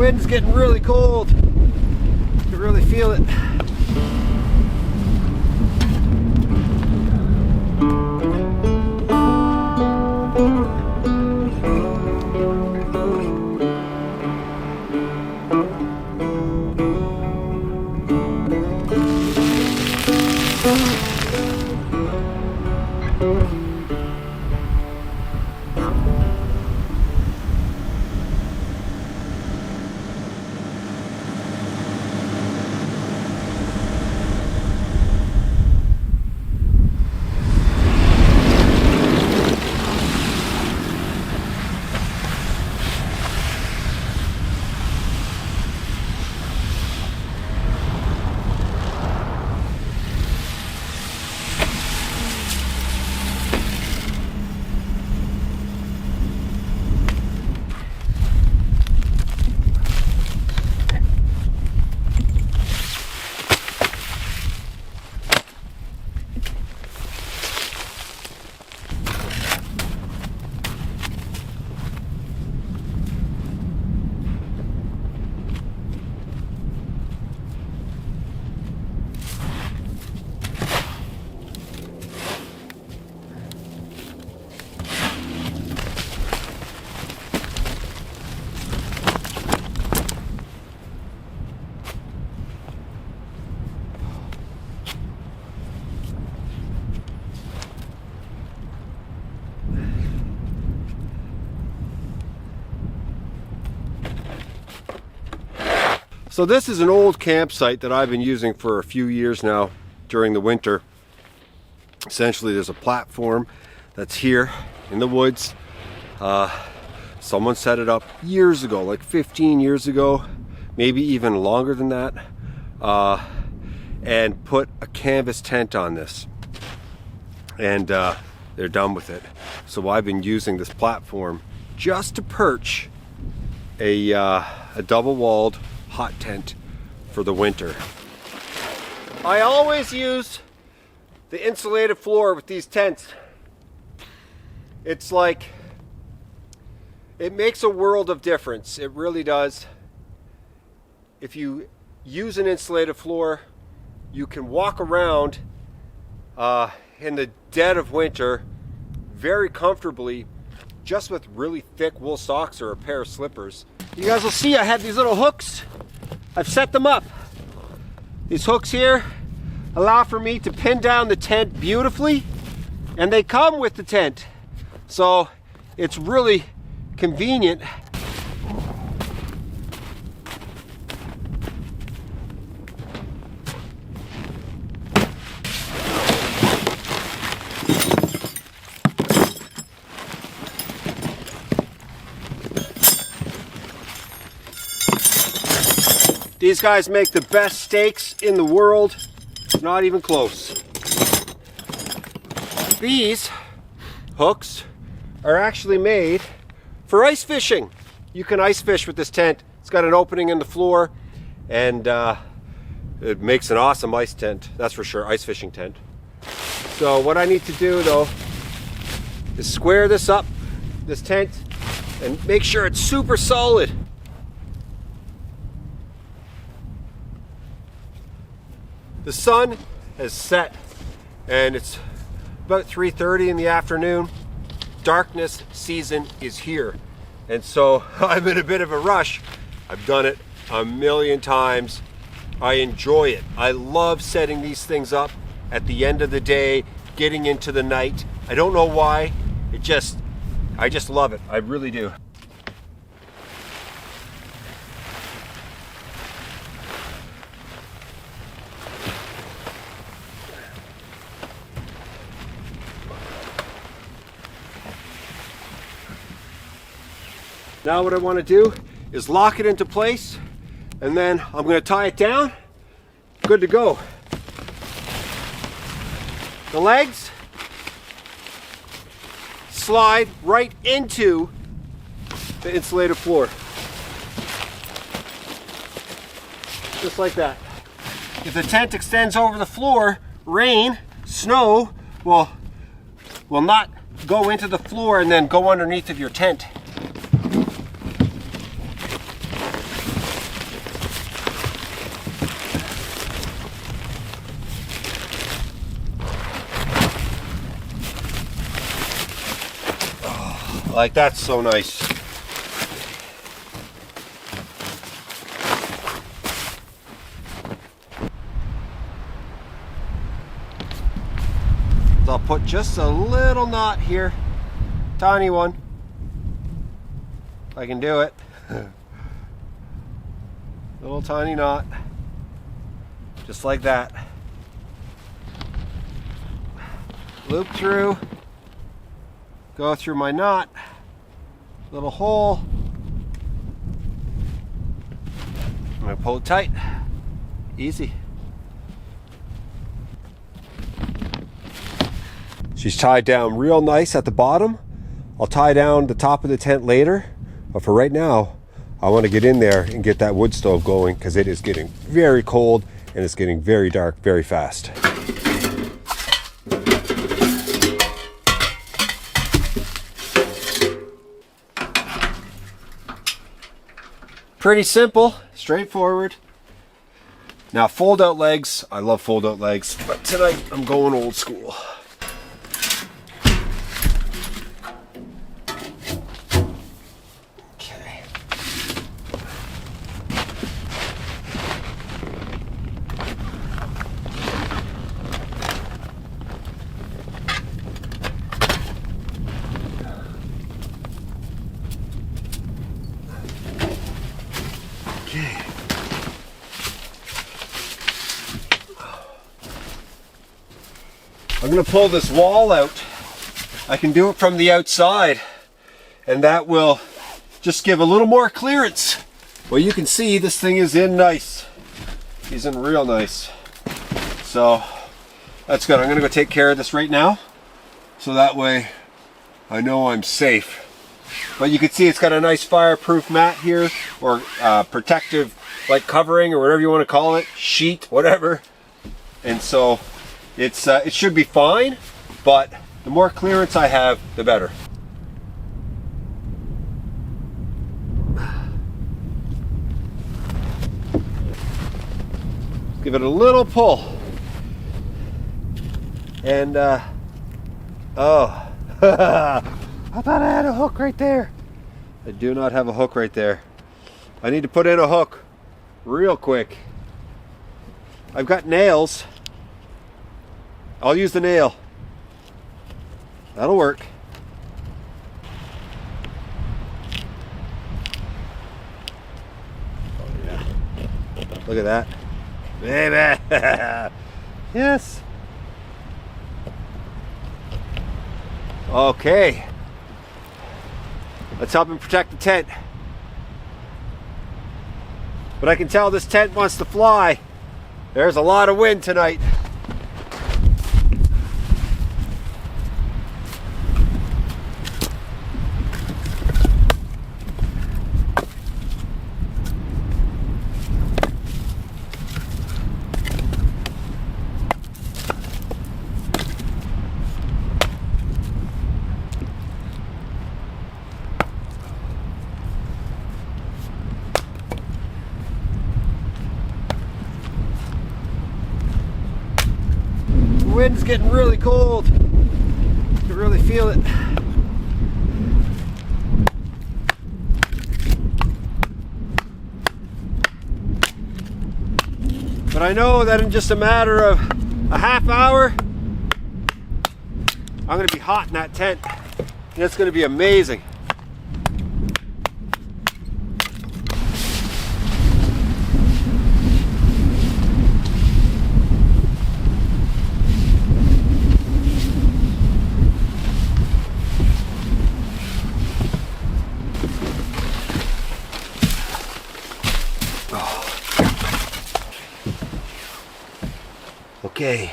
wind's getting really cold. You can really feel it. So this is an old campsite that I've been using for a few years now during the winter. Essentially, there's a platform that's here in the woods. Someone set it up years ago, like 15 years ago, maybe even longer than that, and put a canvas tent on this. And they're done with it. So I've been using this platform just to perch a double-walled hot tent for the winter. I always use the insulated floor with these tents. It's like, it makes a world of difference. It really does. If you use an insulated floor, you can walk around in the dead of winter very comfortably just with really thick wool socks or a pair of slippers. You guys will see I have these little hooks. I've set them up. These hooks here allow for me to pin down the tent beautifully, and they come with the tent. So it's really convenient. These guys make the best steaks in the world. Not even close. These hooks are actually made for ice fishing. You can ice fish with this tent. It's got an opening in the floor, and it makes an awesome ice tent, that's for sure, ice fishing tent. So what I need to do though is square this up, this tent, and make sure it's super solid. The sun has set and it's about 3:30 in the afternoon. Darkness season is here. And so I'm in a bit of a rush. I've done it a million times. I enjoy it. I love setting these things up at the end of the day, getting into the night. I don't know why. I just love it. I really do. Now what I want to do is lock it into place, and then I'm going to tie it down. Good to go. The legs slide right into the insulated floor. Just like that. If the tent extends over the floor, rain, snow will not go into the floor and then go underneath of your tent. Like, that's so nice. So I'll put just a little knot here, tiny one, if I can do it. Little tiny knot, just like that. Loop through, go through my knot, little hole. I'm gonna pull it tight, easy. She's tied down real nice at the bottom. I'll tie down the top of the tent later, but for right now, I want to get in there and get that wood stove going because it is getting very cold and it's getting very dark very fast. Pretty simple, straightforward. Now, fold out legs. I love fold out legs, but tonight I'm going old school. I'm going to pull this wall out. I can do it from the outside, and that will just give a little more clearance. Well, you can see this thing is in nice. He's in real nice. So that's good. I'm going to go take care of this right now, so that way I know I'm safe. But you can see it's got a nice fireproof mat here, or protective like covering, or whatever you want to call it, sheet, whatever. And so it should be fine, but the more clearance I have, the better. Give it a little pull. And, oh, I thought I had a hook right there. I do not have a hook right there. I need to put in a hook real quick. I've got nails. I'll use the nail. That'll work. Oh yeah. Look at that. Baby. Yes. Okay. Let's help him protect the tent. But I can tell this tent wants to fly. There's a lot of wind tonight. The wind's getting really cold. You can really feel it. But I know that in just a matter of a half hour, I'm going to be hot in that tent. And it's going to be amazing. Okay,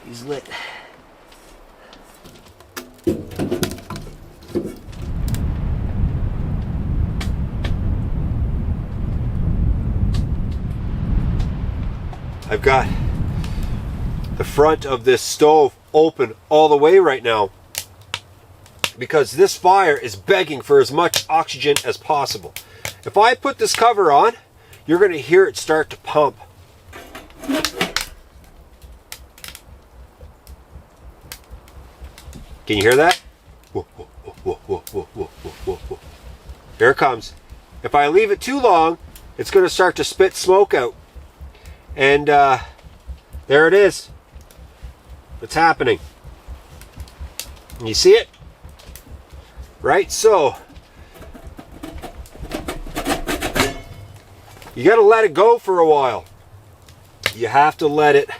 he's lit. I've got the front of this stove open all the way right now because this fire is begging for as much oxygen as possible. If I put this cover on, you're going to hear it start to pump. Can you hear that? Whoa, whoa, whoa, whoa, Whoa, whoa, whoa, whoa, whoa. Here it comes. If I leave it too long, it's going to start to spit smoke out. And there it is. It's happening. You see it? Right? So, you got to let it go for a while. You have to let it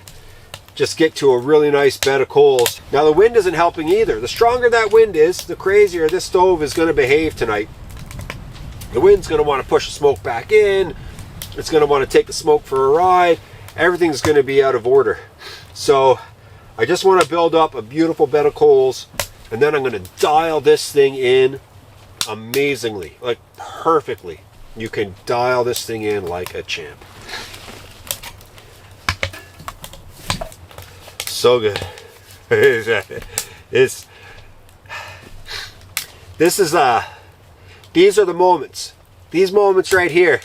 just get to a really nice bed of coals. Now the wind isn't helping either. The stronger that wind is, the crazier this stove is going to behave tonight. The wind's going to want to push the smoke back in. It's going to want to take the smoke for a ride. Everything's going to be out of order. So I just want to build up a beautiful bed of coals, and then I'm going to dial this thing in amazingly, like perfectly. You can dial this thing in like a champ. So good. This is these are the moments. These moments right here.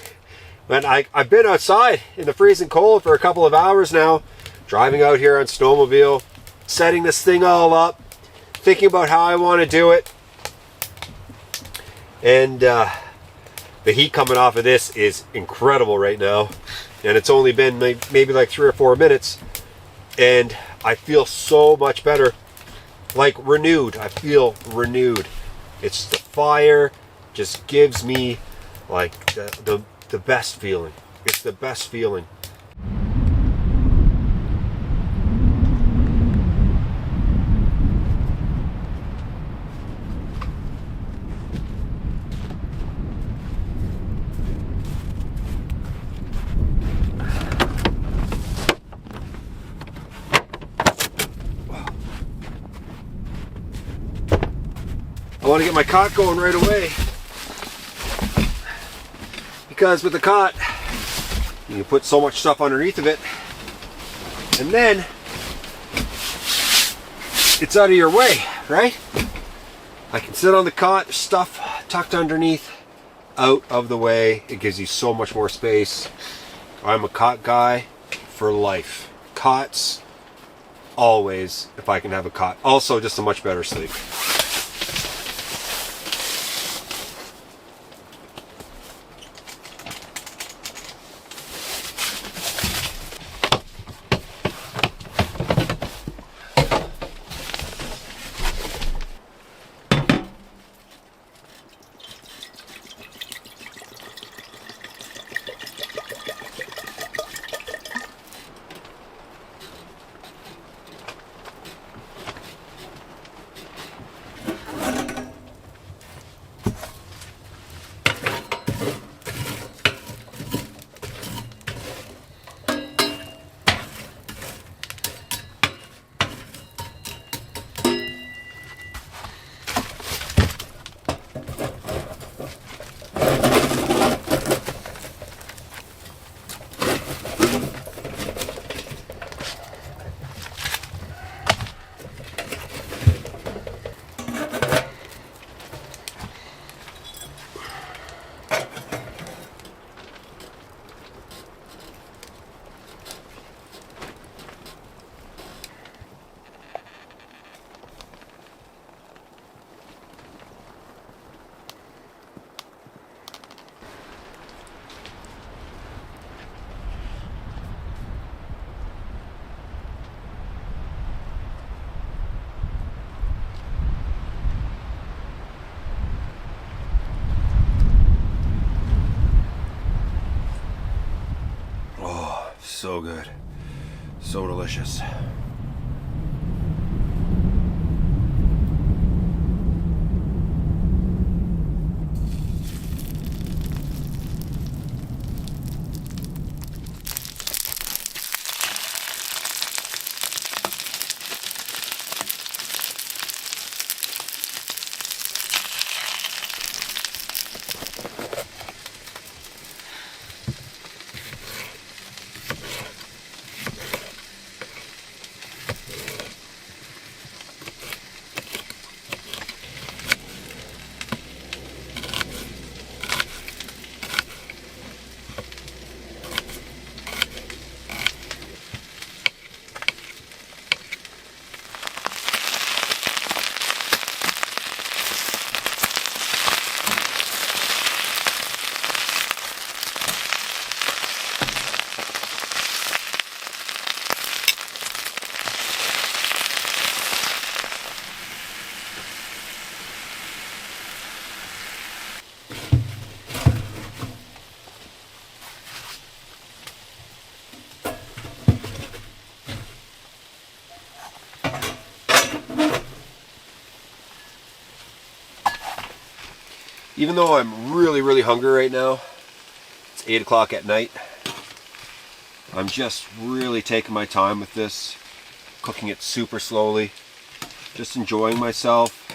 When I've been outside in the freezing cold for a couple of hours now, driving out here on snowmobile, setting this thing all up, thinking about how I want to do it. And the heat coming off of this is incredible right now. And it's only been maybe like 3 or 4 minutes. And I feel so much better, like renewed. I feel renewed. It's the fire just gives me like the best feeling. It's the best feeling. I want to get my cot going right away, because with the cot you can put so much stuff underneath of it, and then it's out of your way, right? I can sit on the cot, stuff tucked underneath, out of the way. It gives you so much more space. I'm a cot guy for life. Cots, always, if I can have a cot. Also, just a much better sleep. So good. So delicious. Even though I'm really hungry right now, it's 8 o'clock at night, I'm just really taking my time with this, cooking it super slowly, just enjoying myself,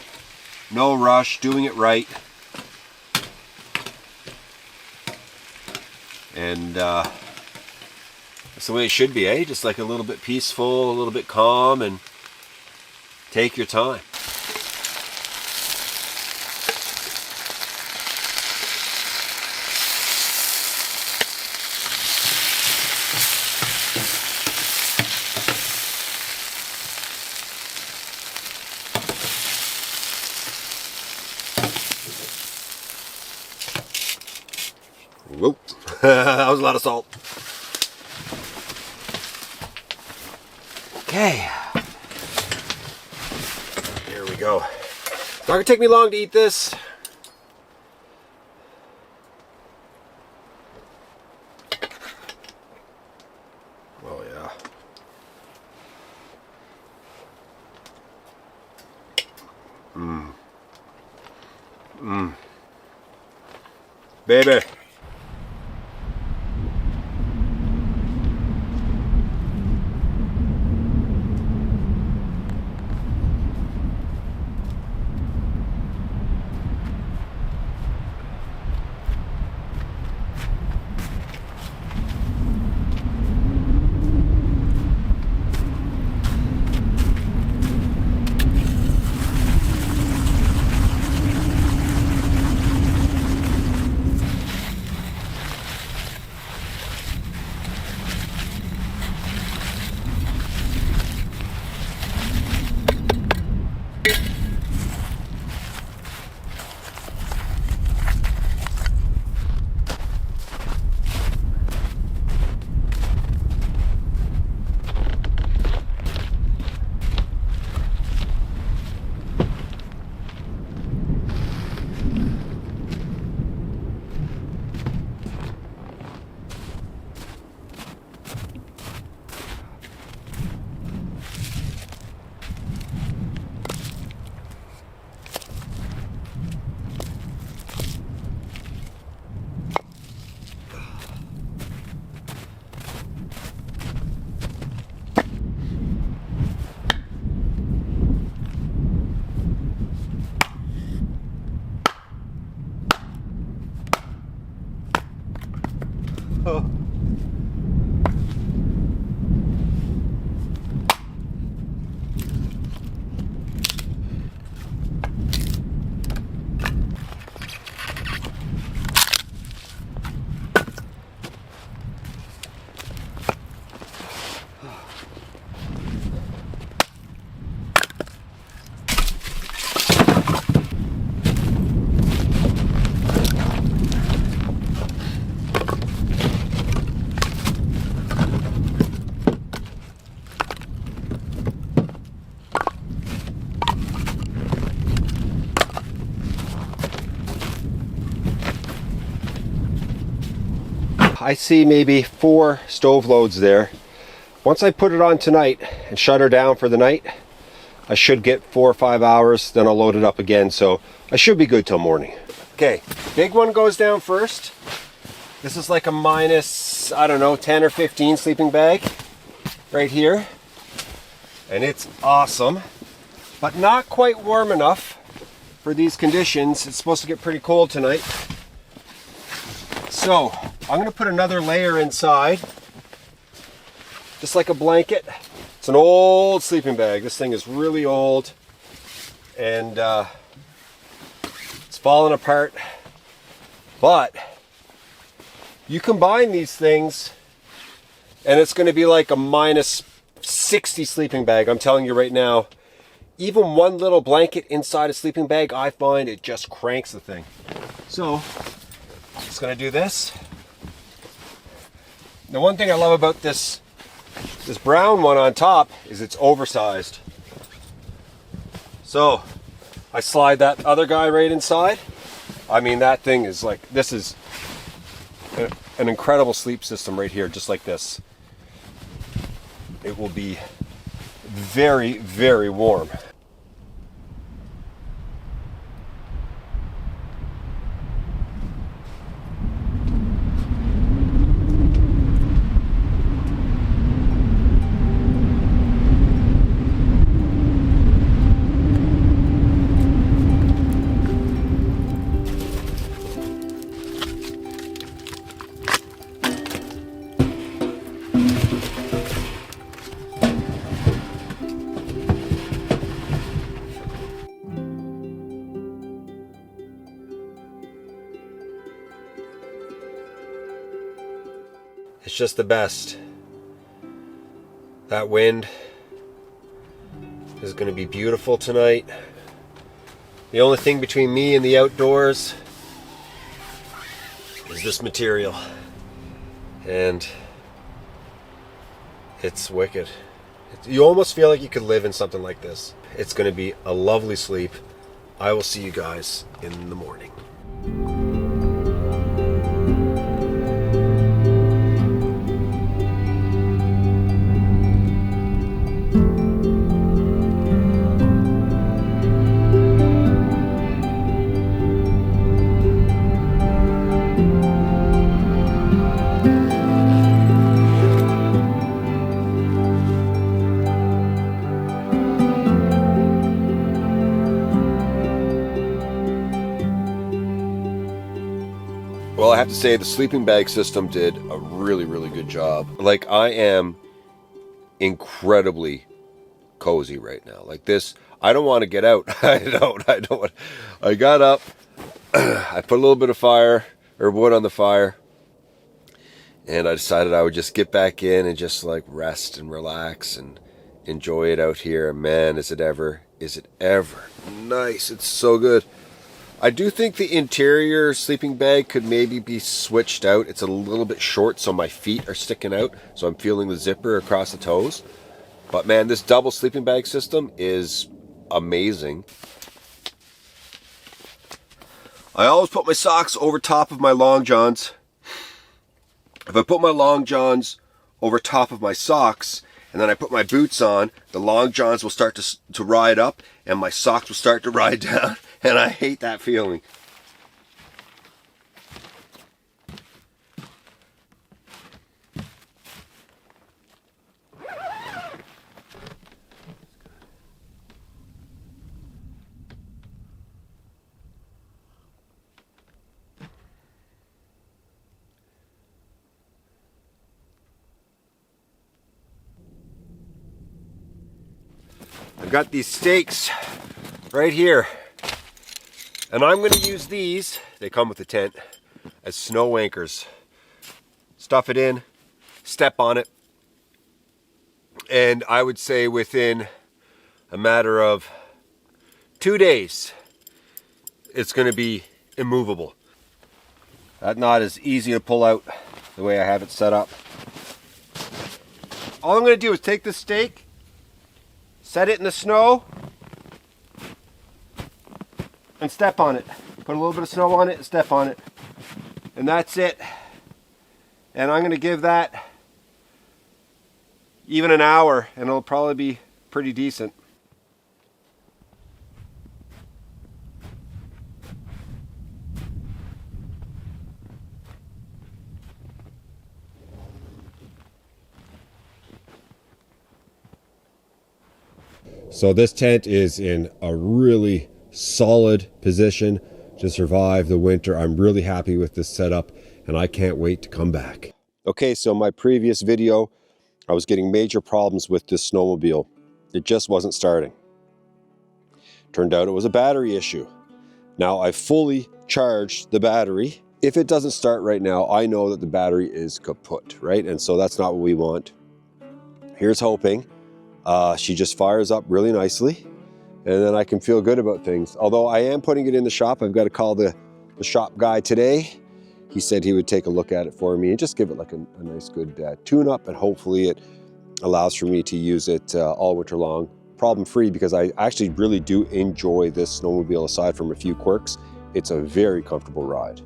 no rush, doing it right. And that's the way it should be, eh? Just like a little bit peaceful, a little bit calm, and take your time. Whoop. That was a lot of salt. Okay. Here we go. It's not gonna take me long to eat this. Oh yeah. Baby. Oh. I see maybe 4 stove loads there. Once I put it on tonight and shut her down for the night, I should get 4 or 5 hours, then I'll load it up again, so I should be good till morning. Okay, big one goes down first. This is like a minus, I don't know, 10 or 15 sleeping bag right here. And it's awesome, but not quite warm enough for these conditions. It's supposed to get pretty cold tonight. So I'm going to put another layer inside, just like a blanket. It's an old sleeping bag. This thing is really old, and it's falling apart. But you combine these things, and it's going to be like a minus 60 sleeping bag. I'm telling you right now, even one little blanket inside a sleeping bag, I find it just cranks the thing. So just going to do this. The one thing I love about this brown one on top is it's oversized. So I slide that other guy right inside. I mean, that thing is like, this is an incredible sleep system right here, just like this. It will be very, very warm. It's just the best. That wind is going to be beautiful tonight. The only thing between me and the outdoors is this material. And it's wicked. You almost feel like you could live in something like this. It's going to be a lovely sleep. I will see you guys in the morning. Well, I have to say the sleeping bag system did a really, really good job. Like, I am incredibly cozy right now. Like this, I don't want to get out. I don't. I got up, I put a little bit of fire or wood on the fire, and I decided I would just get back in and just like rest and relax and enjoy it out here. Man, is it ever nice. It's so good. I do think the interior sleeping bag could maybe be switched out. It's a little bit short, so my feet are sticking out, so I'm feeling the zipper across the toes. But man, this double sleeping bag system is amazing. I always put my socks over top of my long johns. If I put my long johns over top of my socks, and then I put my boots on, the long johns will start to ride up, and my socks will start to ride down. And I hate that feeling. I've got these stakes right here. And I'm going to use these, they come with the tent, as snow anchors. Stuff it in, step on it, and I would say within a matter of 2 days, it's going to be immovable. That knot is easy to pull out the way I have it set up. All I'm going to do is take this stake, set it in the snow, and step on it. Put a little bit of snow on it and step on it. And that's it. And I'm going to give that even an hour and it'll probably be pretty decent. So this tent is in a really solid position to survive the winter. I'm really happy with this setup and I can't wait to come back. Okay, so my previous video, I was getting major problems with this snowmobile. It just wasn't starting. Turned out it was a battery issue. Now I fully charged the battery. If it doesn't start right now, I know that the battery is kaput, right? And so that's not what we want. Here's hoping. She just fires up really nicely. And then I can feel good about things. Although I am putting it in the shop, I've got to call the shop guy today. He said he would take a look at it for me and just give it like a nice good tune-up, and hopefully it allows for me to use it all winter long, problem-free, because I actually really do enjoy this snowmobile aside from a few quirks. It's a very comfortable ride.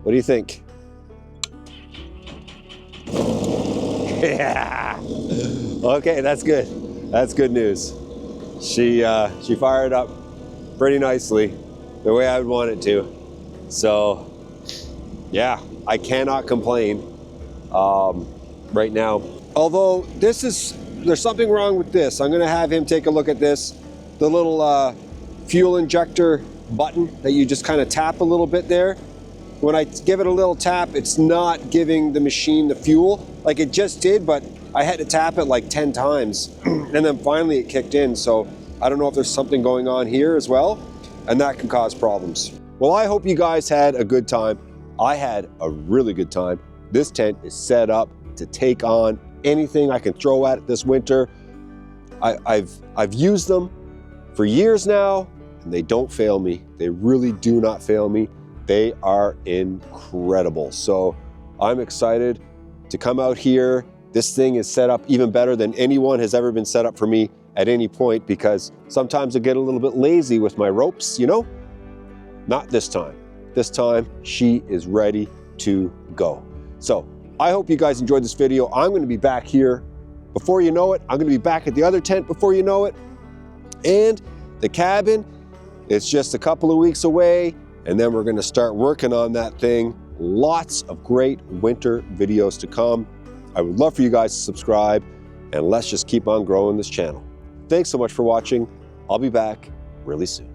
What do you think? Yeah. Okay, that's good. That's good news. She fired up pretty nicely, the way I would want it to. So, yeah, I cannot complain right now. Although there's something wrong with this. I'm gonna have him take a look at this. The little fuel injector button that you just kind of tap a little bit there. When I give it a little tap, it's not giving the machine the fuel. Like it just did, but I had to tap it like 10 times. And then finally it kicked in. So I don't know if there's something going on here as well, and that can cause problems. Well, I hope you guys had a good time. I had a really good time. This tent is set up to take on anything I can throw at it this winter. I've used them for years now, and they don't fail me. They really do not fail me. They are incredible. So I'm excited to come out here. This thing is set up even better than anyone has ever been set up for me at any point, because sometimes I get a little bit lazy with my ropes, you know? Not this time. This time, she is ready to go. So I hope you guys enjoyed this video. I'm gonna be back here before you know it. I'm gonna be back at the other tent before you know it. And the cabin, it's just a couple of weeks away, and then we're gonna start working on that thing. Lots of great winter videos to come. I would love for you guys to subscribe, and let's just keep on growing this channel. Thanks so much for watching. I'll be back really soon.